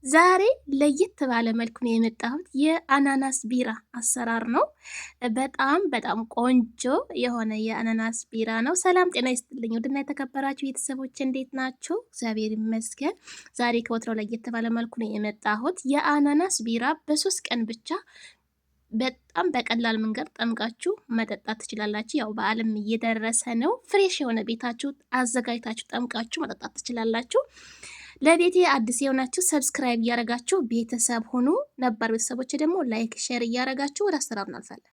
ዛሬ ለየት ባለ መልኩ ነው የመጣሁት። የአናናስ ቢራ አሰራር ነው። በጣም ቆንጆ የሆነ የአናናስ ቢራ ነው። ሰላም ጤና ይስጥልኝ ውድና የተከበራችሁ ቤተሰቦች እንዴት ናችሁ? እግዚአብሔር ይመስገን። ዛሬ ከወትሮው ለየት ባለ መልኩ ነው የመጣሁት። የአናናስ ቢራ በ3 ቀን ብቻ በጣም በቀላል መንገድ ጠምቃችሁ መጠጣት ትችላላችሁ። ያው በዓለም እየደረሰ ነው። ፍሬሽ የሆነ ቤታችሁ አዘጋጅታችሁ ጠምቃችሁ መጠጣት ትችላላችሁ። ለቤቴ አዲስ የሆናችሁ ሰብስክራይብ እያደረጋችሁ ቤተሰብ ሁኑ። ነባር ቤተሰቦች ደግሞ ላይክ፣ ሼር እያደረጋችሁ ወደ አሰራሩ እናልፋለን።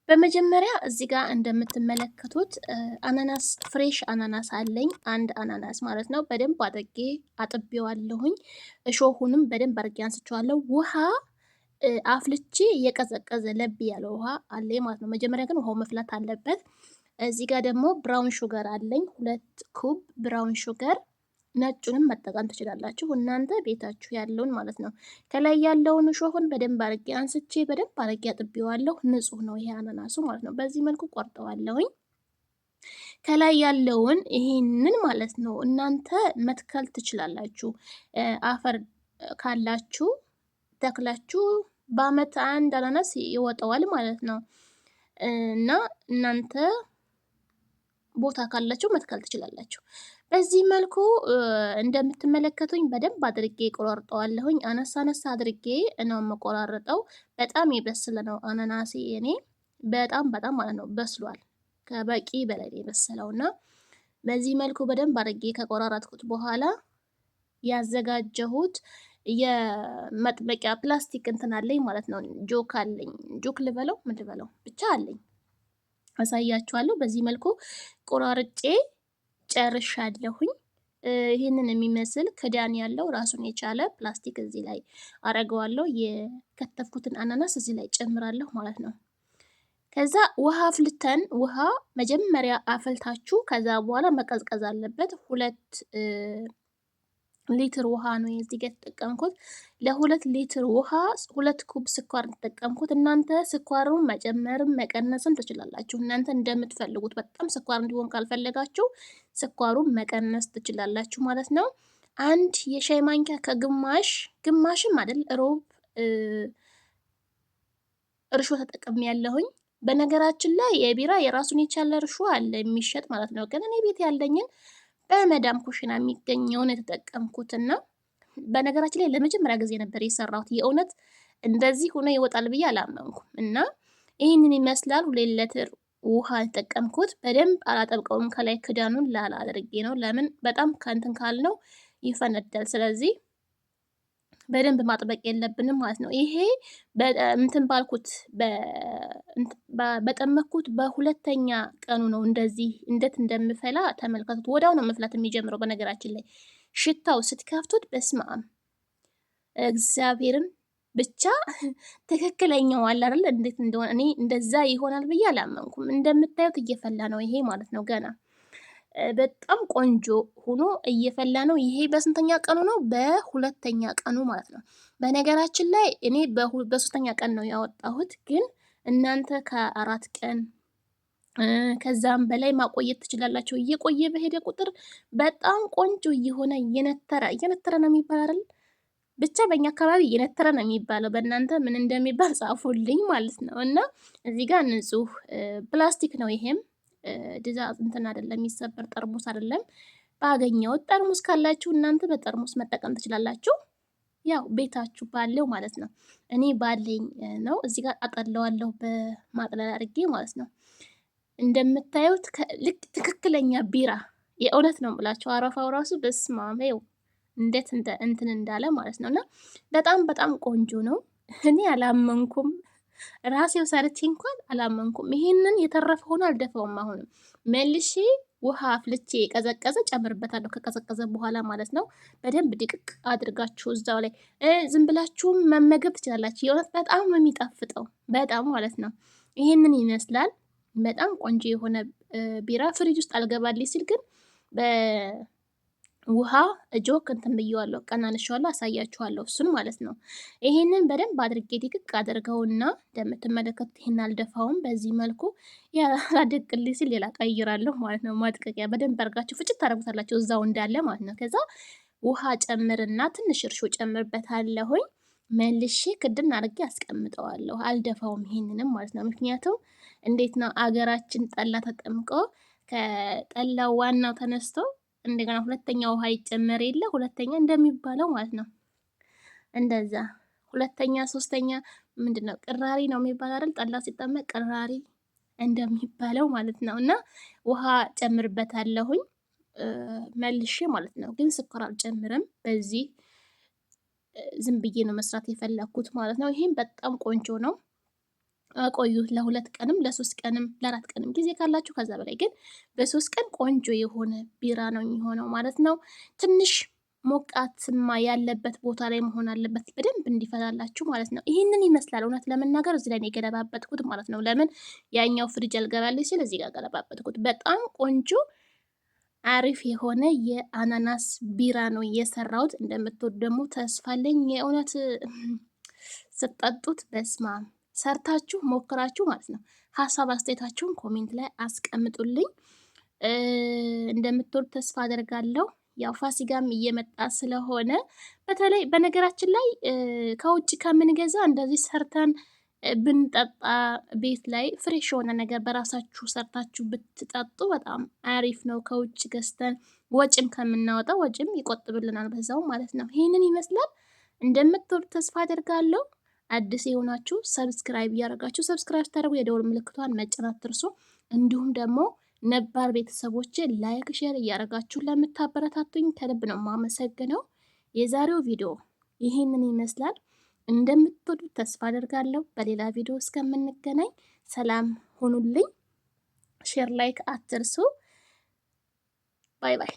በመጀመሪያ እዚህ ጋር እንደምትመለከቱት አናናስ ፍሬሽ አናናስ አለኝ። አንድ አናናስ ማለት ነው። በደንብ አድርጌ አጥቤዋለሁኝ። እሾሁንም በደንብ አድርጌ አንስቼዋለሁ። ውሃ አፍልቼ የቀዘቀዘ ለብ ያለ ውሃ አለኝ ማለት ነው። መጀመሪያ ግን ውሃው መፍላት አለበት። እዚህ ጋር ደግሞ ብራውን ሹገር አለኝ 2 ኩብ ብራውን ሹገር። ነጩንም መጠቀም ትችላላችሁ እናንተ ቤታችሁ ያለውን ማለት ነው። ከላይ ያለውን እሾሁን በደንብ አድርጌ አንስቼ በደንብ አድርጌ አጥቤዋለሁ። ንጹህ ነው ይሄ አናናሱ ማለት ነው። በዚህ መልኩ ቆርጠዋለሁኝ። ከላይ ያለውን ይሄንን ማለት ነው እናንተ መትከል ትችላላችሁ። አፈር ካላችሁ ተክላችሁ በአመት አንድ አናናስ ይወጣዋል ማለት ነው። እና እናንተ ቦታ ካላችሁ መትከል ትችላላችሁ። በዚህ መልኩ እንደምትመለከቱኝ በደንብ አድርጌ ቆራርጠዋለሁኝ። አነሳ አድርጌ ነው የምቆራርጠው። በጣም የበሰለ ነው አናናሴ እኔ በጣም ማለት ነው በስሏል። ከበቂ በላይ የበሰለውና በዚህ መልኩ በደንብ አድርጌ ከቆራረጥኩት በኋላ ያዘጋጀሁት የመጥበቂያ ፕላስቲክ እንትን አለኝ ማለት ነው። ጆክ አለኝ። ጆክ ልበለው ምን ልበለው ብቻ አለኝ። አሳያችኋለሁ። በዚህ መልኩ ቆራርጬ ጨርሻለሁኝ። ይህንን የሚመስል ክዳን ያለው ራሱን የቻለ ፕላስቲክ እዚህ ላይ አረገዋለሁ። የከተፍኩትን አናናስ እዚህ ላይ ጨምራለሁ ማለት ነው። ከዛ ውሃ አፍልተን ውሃ መጀመሪያ አፈልታችሁ ከዛ በኋላ መቀዝቀዝ አለበት። 2 ሊትር ውሃ ነው እዚህ ጋር ተጠቀምኩት። ለ2 ሊትር ውሃ 2 ኩብ ስኳር ተጠቀምኩት። እናንተ ስኳሩን መጨመርም መቀነስም ትችላላችሁ። እናንተ እንደምትፈልጉት በጣም ስኳር እንዲሆን ካልፈለጋችሁ ስኳሩን መቀነስ ትችላላችሁ ማለት ነው። 1 የሻይ ማንኪያ ግማሽም አይደል ሮብ እርሾ ተጠቅሜ ያለሁኝ። በነገራችን ላይ የቢራ የራሱን የቻለ እርሾ አለ የሚሸጥ ማለት ነው። ግን እኔ ቤት ያለኝን በመዳም ኩሽና የሚገኘውን የተጠቀምኩትና በነገራችን ላይ ለመጀመሪያ ጊዜ ነበር የሰራሁት። የእውነት እንደዚህ ሆኖ ይወጣል ብዬ አላመንኩም። እና ይህንን ይመስላል። 2 ሊትር ውሃ የተጠቀምኩት። በደንብ አላጠብቀውም። ከላይ ክዳኑን ላላ አድርጌ ነው። ለምን በጣም ከእንትን ካልነው ይፈነዳል። ስለዚህ በደንብ ማጥበቅ የለብንም ማለት ነው። ይሄ እንትን ባልኩት በጠመኩት በሁለተኛ ቀኑ ነው እንደዚህ እንዴት እንደምፈላ ተመልከቱት። ወዲያው ነው መፍላት የሚጀምረው። በነገራችን ላይ ሽታው ስትከፍቱት በስማም እግዚአብሔርን ብቻ ትክክለኛው አለ አይደል እንዴት እንደሆነ እኔ እንደዛ ይሆናል ብዬ አላመንኩም። እንደምታዩት እየፈላ ነው ይሄ ማለት ነው። ገና በጣም ቆንጆ ሆኖ እየፈላ ነው። ይሄ በስንተኛ ቀኑ ነው? በሁለተኛ ቀኑ ማለት ነው። በነገራችን ላይ እኔ በ3ኛ ቀን ነው ያወጣሁት። ግን እናንተ ከ4 ቀን ከዛም በላይ ማቆየት ትችላላችሁ። እየቆየ በሄደ ቁጥር በጣም ቆንጆ እየሆነ እየነተረ ነው የሚባል አይደል? ብቻ በእኛ አካባቢ እየነተረ ነው የሚባለው። በእናንተ ምን እንደሚባል ጻፉልኝ ማለት ነው። እና እዚህ ጋር ንጹህ ፕላስቲክ ነው ይሄም ድዛ እንትን አይደለም፣ የሚሰበር ጠርሙስ አይደለም። ባገኘሁት ጠርሙስ ካላችሁ እናንተ በጠርሙስ መጠቀም ትችላላችሁ። ያው ቤታችሁ ባለው ማለት ነው። እኔ ባለኝ ነው። እዚህ ጋር አጠለዋለሁ በማጥለል አድርጌ ማለት ነው። እንደምታዩት ልክ ትክክለኛ ቢራ የእውነት ነው ብላችሁ አረፋው ራሱ በስማሜው እንዴት እንትን እንዳለ ማለት ነው። እና በጣም ቆንጆ ነው። እኔ አላመንኩም። ራሴው ሰርቼ እንኳን አላመንኩም። ይሄንን የተረፈ ሆኖ አልደፋውም። አሁንም መልሼ ውሃ አፍልቼ የቀዘቀዘ ጨምርበታለሁ። ከቀዘቀዘ በኋላ ማለት ነው። በደንብ ድቅቅ አድርጋችሁ እዛው ላይ ዝም ብላችሁም መመገብ ትችላላችሁ። የእውነት በጣም ነው የሚጣፍጠው፣ በጣም ማለት ነው። ይሄንን ይመስላል። በጣም ቆንጆ የሆነ ቢራ ፍሪጅ ውስጥ አልገባልኝ ሲል ግን ውሃ ጆክ እንትን ብየዋለሁ፣ ቀናንሻዋለሁ፣ አሳያችኋለሁ እሱን ማለት ነው። ይሄንን በደንብ አድርጌ ድቅቅ አድርገውና እንደምትመለከቱት ይሄን አልደፋውም። በዚህ መልኩ ያላደቅልኝ ሲል ሌላ ቀይራለሁ ማለት ነው። ማጥቀቂያ በደንብ አድርጋችሁ ፍጭት ታደርጉታላችሁ እዛው እንዳለ ማለት ነው። ከዛ ውሃ ጨምርና ትንሽ እርሾ ጨምርበታለሁኝ። መልሼ ክድን አድርጌ አስቀምጠዋለሁ። አልደፋውም ይሄንንም ማለት ነው። ምክንያቱም እንዴት ነው አገራችን ጠላ ተጠምቆ ከጠላው ዋናው ተነስቶ እንደገና ሁለተኛ ውሃ ይጨመር የለ ሁለተኛ እንደሚባለው ማለት ነው። እንደዛ ሁለተኛ ሶስተኛ ምንድነው ቅራሪ ነው የሚባል አይደል? ጠላ ሲጠመቅ ቅራሪ እንደሚባለው ማለት ነው። እና ውሃ ጨምርበታለሁኝ መልሼ ማለት ነው። ግን ስኳር አልጨምርም። በዚህ ዝም ብዬ ነው መስራት የፈለኩት ማለት ነው። ይሄም በጣም ቆንጆ ነው። አቆዩት ለ2 ቀንም ለ3 ቀንም ለ4 ቀንም ጊዜ ካላችሁ ከዛ በላይ ግን በ3 ቀን ቆንጆ የሆነ ቢራ ነው የሚሆነው ማለት ነው። ትንሽ ሞቃትማ ያለበት ቦታ ላይ መሆን አለበት በደንብ እንዲፈላላችሁ ማለት ነው። ይህንን ይመስላል እውነት ለመናገር እዚህ ላይ ነው የገለባበጥኩት ማለት ነው። ለምን ያኛው ፍሪጅ አልገባልኝ ሲል እዚህ ጋር ገለባበጥኩት። በጣም ቆንጆ አሪፍ የሆነ የአናናስ ቢራ ነው የሰራሁት። እንደምትወዱ ደግሞ ተስፋ አለኝ። የእውነት ስትጠጡት በስማም ሰርታችሁ ሞክራችሁ ማለት ነው። ሀሳብ አስተያየታችሁን ኮሜንት ላይ አስቀምጡልኝ። እንደምትወዱ ተስፋ አደርጋለሁ። ያው ፋሲካም እየመጣ ስለሆነ በተለይ በነገራችን ላይ ከውጭ ከምንገዛ እንደዚህ ሰርተን ብንጠጣ ቤት ላይ ፍሬሽ የሆነ ነገር በራሳችሁ ሰርታችሁ ብትጠጡ በጣም አሪፍ ነው። ከውጭ ገዝተን ወጭም ከምናወጣ ወጭም ይቆጥብልናል በዛው ማለት ነው። ይህንን ይመስላል። እንደምትወዱ ተስፋ አደርጋለሁ። አዲስ የሆናችሁ ሰብስክራይብ እያደረጋችሁ ሰብስክራይብ ስታደርጉ የደወል ምልክቷን መጫን አትርሱ። እንዲሁም ደግሞ ነባር ቤተሰቦች ላይክ ሼር እያደረጋችሁ ለምታበረታቱኝ ከልብ ነው የማመሰግነው። የዛሬው ቪዲዮ ይህንን ይመስላል። እንደምትወዱት ተስፋ አደርጋለሁ። በሌላ ቪዲዮ እስከምንገናኝ ሰላም ሁኑልኝ። ሼር ላይክ አትርሱ። ባይ ባይ።